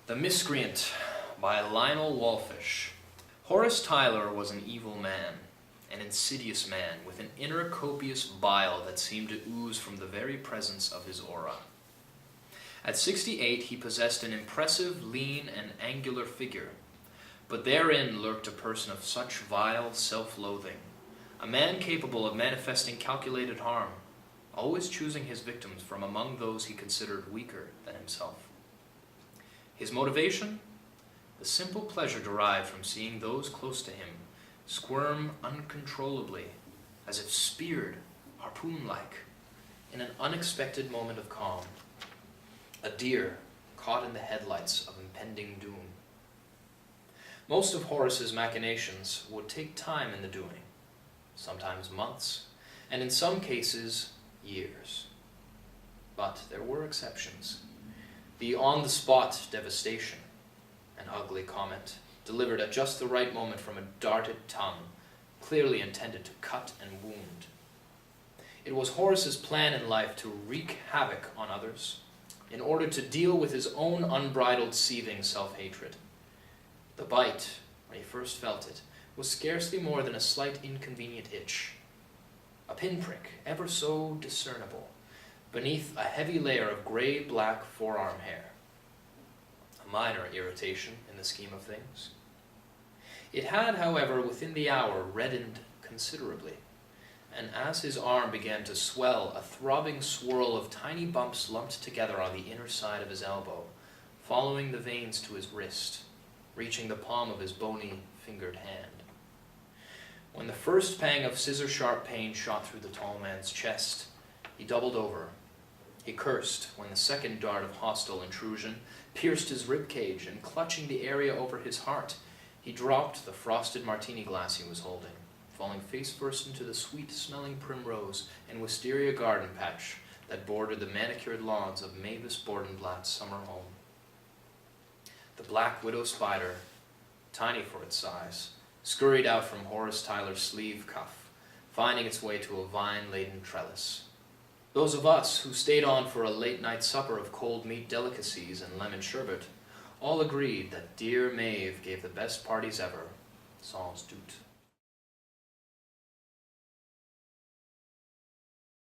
The Miscreant by Lionel Walfish. Horace Tyler was an evil man, an insidious man, with an inner copious bile that seemed to ooze from the very presence of his aura. At 68 he possessed an impressive, lean, and angular figure, but therein lurked a person of such vile self-loathing, a man capable of manifesting calculated harm, always choosing his victims from among those he considered weaker than himself. His motivation? The simple pleasure derived from seeing those close to him squirm uncontrollably, as if speared, harpoon-like, in an unexpected moment of calm. A deer caught in the headlights of impending doom. Most of Horace's machinations would take time in the doing, sometimes months, and in some cases, years. But there were exceptions. The on-the-spot devastation, an ugly comment, delivered at just the right moment from a darted tongue, clearly intended to cut and wound. It was Horace's plan in life to wreak havoc on others, in order to deal with his own unbridled, seething self-hatred. The bite, when he first felt it, was scarcely more than a slight inconvenient itch, a pinprick, ever so discernible, beneath a heavy layer of gray-black forearm hair. A minor irritation in the scheme of things. It had, however, within the hour reddened considerably, and as his arm began to swell, a throbbing swirl of tiny bumps lumped together on the inner side of his elbow, following the veins to his wrist, reaching the palm of his bony, fingered hand. When the first pang of scissor-sharp pain shot through the tall man's chest, he doubled over. He cursed when the second dart of hostile intrusion pierced his rib cage, and clutching the area over his heart, he dropped the frosted martini glass he was holding, falling face-first into the sweet-smelling primrose and wisteria garden patch that bordered the manicured lawns of Mavis Bordenblatt's summer home. The black widow spider, tiny for its size, scurried out from Horace Tyler's sleeve cuff, finding its way to a vine-laden trellis. Those of us who stayed on for a late-night supper of cold meat delicacies and lemon sherbet all agreed that dear Maeve gave the best parties ever, sans doute.